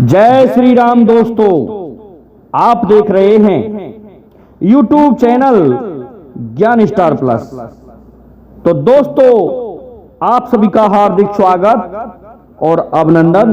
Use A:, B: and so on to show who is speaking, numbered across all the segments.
A: जय श्री राम दोस्तों, आप देख रहे हैं YouTube चैनल ज्ञान स्टार प्लस। तो दोस्तों, आप सभी का हार्दिक स्वागत और अभिनंदन।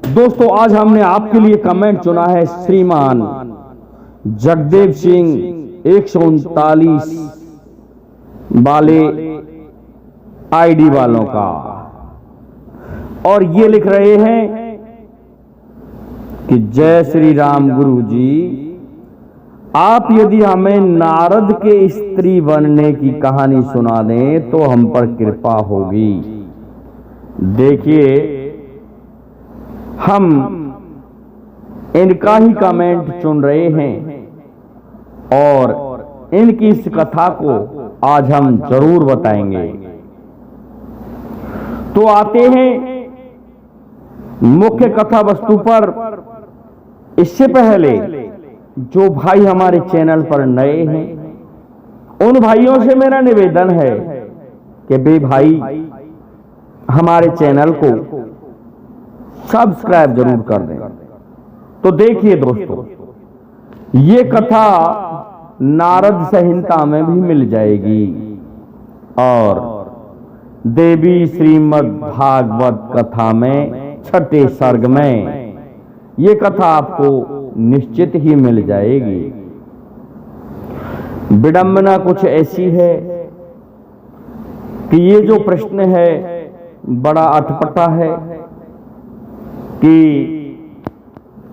A: दोस्तों, आज हमने आपके लिए कमेंट चुना है श्रीमान जगदेव सिंह 139 वाले आईडी वालों का, और ये लिख रहे हैं कि जय श्री राम गुरु जी, आप यदि हमें नारद के स्त्री बनने की कहानी सुना दें तो हम पर कृपा होगी। देखिए, हम इनका ही कमेंट चुन रहे हैं और इनकी इस कथा को आज हम जरूर बताएंगे। तो आते हैं मुख्य कथा वस्तु पर। इससे पहले जो भाई हमारे चैनल पर नए हैं, उन भाइयों से मेरा निवेदन है कि वे भाई हमारे चैनल को सब्सक्राइब जरूर कर दें। तो देखिए दोस्तों, ये कथा नारद संहिता में भी मिल जाएगी और देवी श्रीमद् भागवत कथा में छठे सर्ग में ये कथा आपको निश्चित ही मिल जाएगी। विडंबना कुछ ऐसी है कि ये जो प्रश्न है बड़ा अटपटा है कि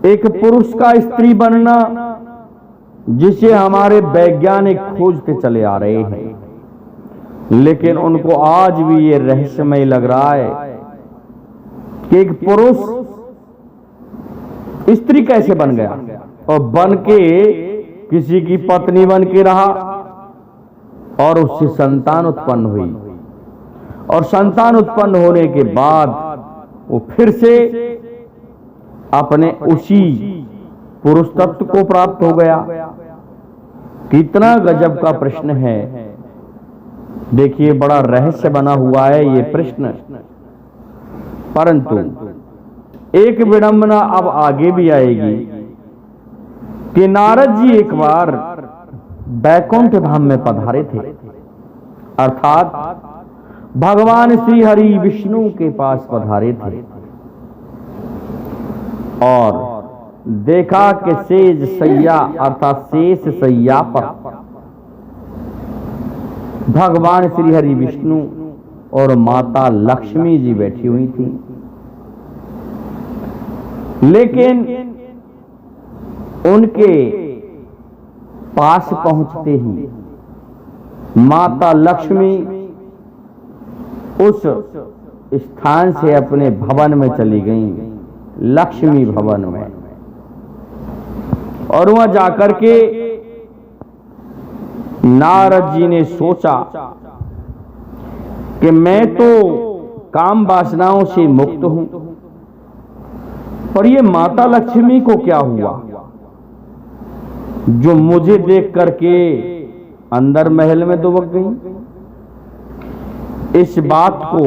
A: एक पुरुष का स्त्री बनना, जिसे हमारे वैज्ञानिक खोजते चले आ रहे हैं, लेकिन उनको आज भी ये रहस्यमय लग रहा है कि एक पुरुष स्त्री कैसे बन गया और बन के किसी की पत्नी बन के रहा और उससे संतान उत्पन्न हुई, और संतान उत्पन्न होने के बाद वो फिर से अपने उसी पुरुष तत्व को प्राप्त हो गया। कितना गजब का प्रश्न है। देखिए, बड़ा रहस्य बना हुआ है ये प्रश्न। परंतु एक विडंबना अब आगे भी आएगी कि नारद जी एक बार बैकुंठ धाम में पधारे थे, अर्थात भगवान श्री हरि विष्णु के पास पधारे थे और देखा कि सेज सैया अर्थात शेष सैया पर भगवान श्री हरि विष्णु और माता लक्ष्मी जी बैठी हुई थी। लेकिन उनके पास पहुंचते ही माता लक्ष्मी उस स्थान से अपने भवन में चली गईं, लक्ष्मी भवन में, और वहां जाकर के नारद जी ने सोचा कि मैं तो काम वासनाओं से मुक्त हूं, पर ये माता लक्ष्मी को क्या हुआ जो मुझे देख करके अंदर महल में दुबक गई। इस बात को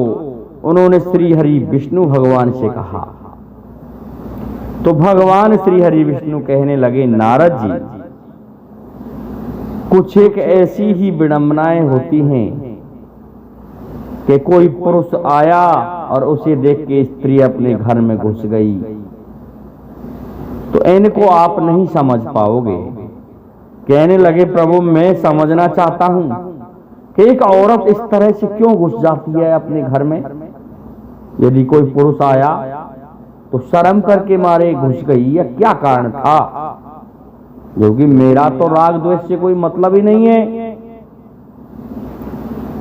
A: उन्होंने श्री हरि विष्णु भगवान से कहा। तो भगवान श्री हरि विष्णु कहने लगे, नारद जी, कुछ एक ऐसी ही विडंबनाएं होती हैं कि कोई पुरुष आया और उसे देख के स्त्री अपने घर में घुस गई, तो इनको आप नहीं समझ पाओगे। कहने लगे, प्रभु, मैं समझना चाहता हूं कि एक औरत इस तरह से क्यों घुस जाती है अपने घर में। यदि कोई पुरुष आया तो शर्म करके मारे घुस गई, या क्या कारण था? क्योंकि मेरा तो राग द्वेष से कोई मतलब ही नहीं है।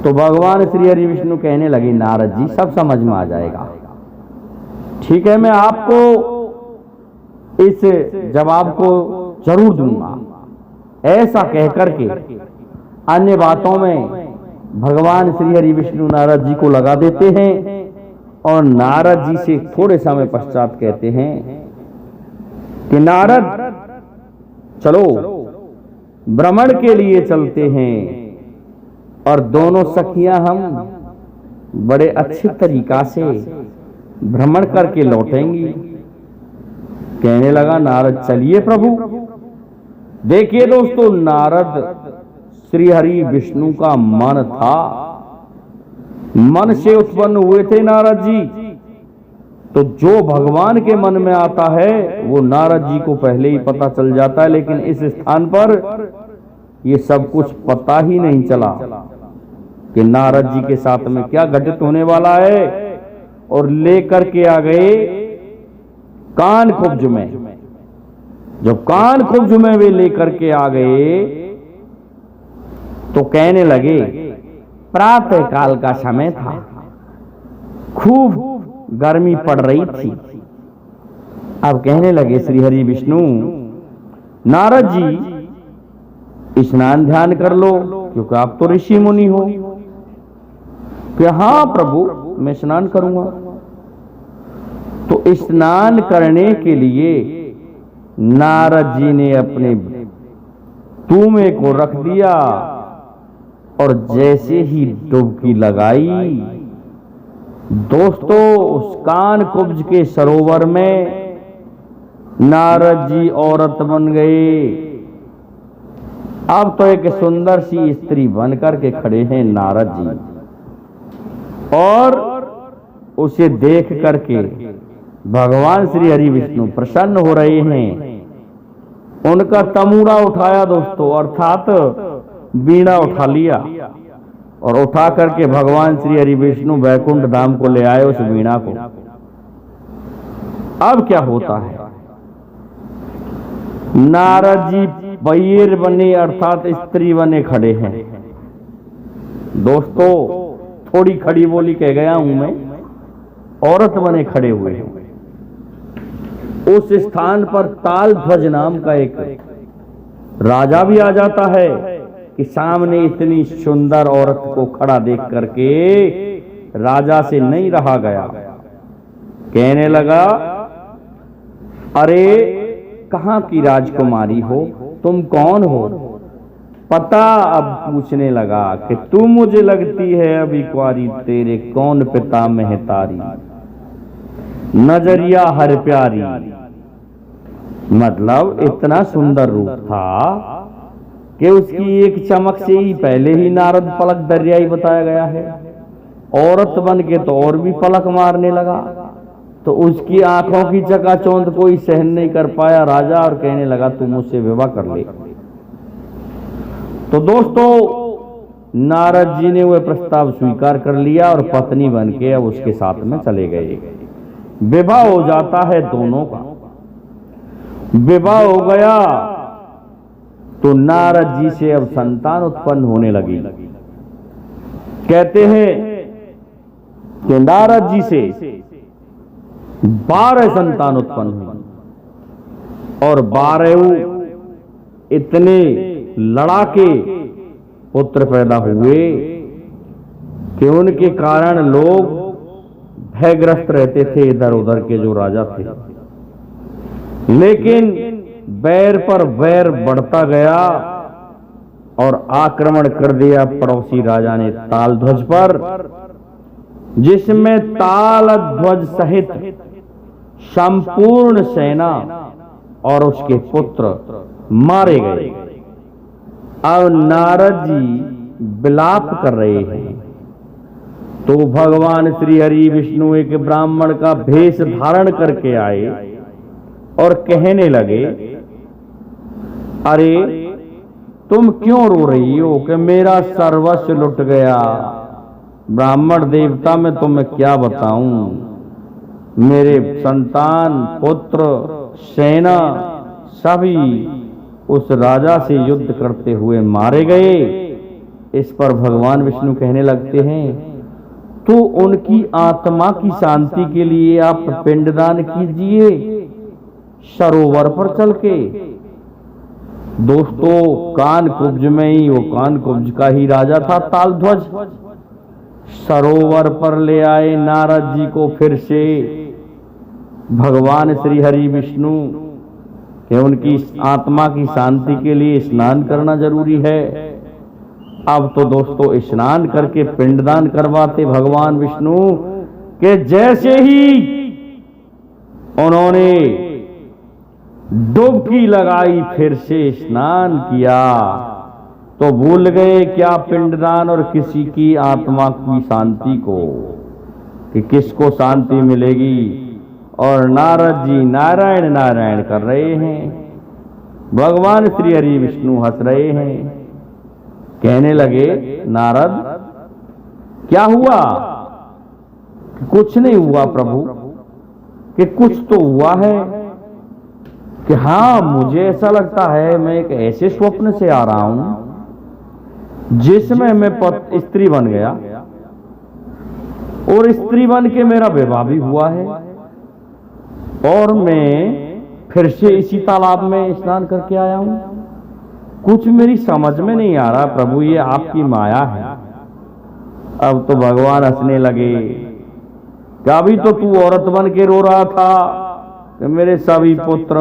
A: तो भगवान श्री हरि विष्णु कहने लगे, नारद जी, सब समझ में आ जाएगा। ठीक है, मैं आपको इस जवाब को जरूर दूंगा। ऐसा कहकर के अन्य बातों में भगवान श्री हरि विष्णु नारद जी को लगा देते हैं और नारद जी से थोड़े समय पश्चात कहते हैं कि नारद, चलो भ्रमण के लिए चलते हैं और दोनों सखियां हम बड़े अच्छे तरीका से भ्रमण करके लौटेंगी। कहने लगा नारद चलिए प्रभु। देखिए दोस्तों, नारद श्री हरि विष्णु का मन था, मन से उत्पन्न हुए थे नारद जी। तो जो भगवान के मन में आता है वो नारद जी को पहले ही पता चल जाता है, लेकिन इस स्थान पर ये सब कुछ पता ही नहीं चला कि नारद जी के साथ में क्या घटित होने वाला है। और लेकर के आ गए कान कुब्ज में। जब कान कुब्ज में वे लेकर के आ गए तो कहने लगे, प्रातः काल का समय था, खूब गर्मी पड़ रही थी। अब कहने लगे श्री हरि विष्णु, नारद जी स्नान ध्यान कर लो, क्योंकि आप तो ऋषि मुनि हो। कि हाँ प्रभु, मैं स्नान करूंगा। तो स्नान करने के लिए नारद जी ने अपने तूमे को रख दिया और जैसे ही डुबकी लगाई, दोस्तों उस कान कुब्ज के सरोवर में नारद जी औरत बन गए। अब तो एक सुंदर सी स्त्री बनकर के खड़े हैं नारद जी, और उसे देख करके भगवान श्री हरि विष्णु प्रसन्न हो रहे हैं। उनका तमूरा उठाया दोस्तों, अर्थात बीड़ा उठा लिया, और उठा करके भगवान श्री हरि विष्णु वैकुंठ धाम को ले आए उस वीणा को। अब क्या होता है, नारद जी बैर बने अर्थात स्त्री बने खड़े हैं। दोस्तों थोड़ी खड़ी बोली कह गया हूं मैं, औरत बने खड़े हुए हैं। उस स्थान पर ताल ध्वज नाम का एक राजा भी आ जाता है कि सामने इतनी सुंदर औरत को खड़ा देख करके राजा से नहीं रहा गया। कहने लगा, अरे कहां की राजकुमारी हो, तुम कौन हो? पता अब पूछने लगा कि तू मुझे लगती है अभी कुंवारी, तेरे कौन पिता महतारी, नजरिया हर प्यारी। मतलब इतना सुंदर रूप था कि उसकी एक चमक से ही पहले ही नारद पलक दरियाई बताया गया है। औरत बन के तो और भी पलक मारने लगा, तो उसकी आंखों की चकाचौंध कोई सहन नहीं कर पाया राजा, और कहने लगा तू मुझसे विवाह कर ले। तो दोस्तों नारद जी ने वह प्रस्ताव स्वीकार कर लिया और पत्नी बन के अब उसके साथ में चले गए। विवाह हो जाता है दोनों का। विवाह हो गया तो नारद जी से अब संतान उत्पन्न होने लगी। कहते हैं कि नारद जी से 12 संतान उत्पन्न हुई, और 12 इतने लड़ाके पुत्र पैदा हुए कि उनके कारण लोग भयग्रस्त रहते थे, इधर उधर के जो राजा थे। लेकिन बैर पर बैर बढ़ता गया और आक्रमण कर दिया पड़ोसी राजा ने ताल ध्वज पर, जिसमें ताल ध्वज सहित संपूर्ण सेना और उसके पुत्र मारे गए। अब नारद जी विलाप कर रहे हैं, तो भगवान श्री हरि विष्णु एक ब्राह्मण का भेष धारण करके आए और कहने लगे, अरे तुम क्यों रो रही हो कि मेरा सर्वस्व लुट गया। ब्राह्मण देवता मैं तुम्हें क्या बताऊं, मेरे संतान पुत्र सेना सभी उस राजा से युद्ध करते हुए मारे गए। इस पर भगवान विष्णु कहने लगते हैं, तो उनकी आत्मा की शांति के लिए आप पिंडदान कीजिए सरोवर पर चल के। दोस्तों कान कुब्ज में ही, वो कान कुब्ज का ही राजा था ताल ध्वज, सरोवर पर ले आए नारद जी को फिर से भगवान श्री हरि विष्णु कि उनकी आत्मा की शांति के लिए स्नान करना जरूरी है। अब तो दोस्तों स्नान करके पिंडदान करवाते भगवान विष्णु के जैसे ही उन्होंने डुबकी लगाई फिर से स्नान किया, तो भूल गए क्या पिंडदान और किसी की आत्मा की शांति को, कि किसको शांति मिलेगी। और नारद जी नारायण नारायण कर रहे हैं, भगवान श्री हरि विष्णु हंस रहे हैं। कहने लगे नारद क्या हुआ? कुछ नहीं हुआ प्रभु, कि कुछ तो हुआ है, कि हाँ मुझे ऐसा लगता है मैं एक ऐसे स्वप्न से आ रहा हूं जिसमें मैं स्त्री बन गया, और स्त्री बन के मेरा विवाह भी हुआ है, और मैं फिर से इसी तालाब में स्नान करके आया हूं। कुछ मेरी समझ में नहीं आ रहा प्रभु, ये आपकी माया है। अब तो भगवान हंसने लगे, क्या अभी तो तू औरत बन के रो रहा था कि मेरे सभी पुत्र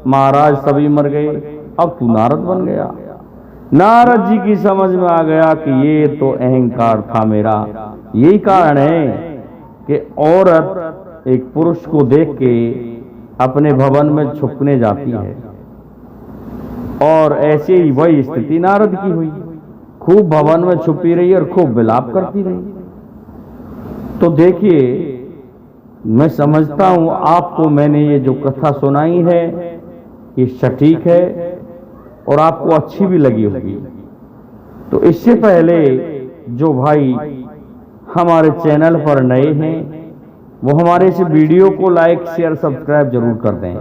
A: महाराज सभी मर गए, अब तू नारद बन गया। नारद जी की समझ में आ गया कि ये तो अहंकार था मेरा। यही कारण है कि औरत एक पुरुष को देख के अपने भवन में छुपने जाती है, और ऐसे ही वही स्थिति नारद की हुई। खूब भवन में छुपी रही और खूब विलाप करती रही। तो देखिए, मैं समझता हूं आपको मैंने ये जो कथा सुनाई है ये सटीक है और आपको अच्छी भी लगी होगी। तो इससे पहले जो भाई हमारे चैनल पर नए हैं वो हमारे इस वीडियो को लाइक शेयर सब्सक्राइब जरूर कर दें,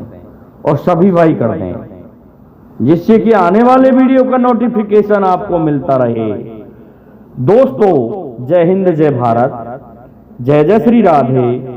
A: और सभी भाई कर दें, जिससे कि आने वाले वीडियो का नोटिफिकेशन आपको मिलता रहे। दोस्तों, जय हिंद, जय भारत, जय जय श्री राधे।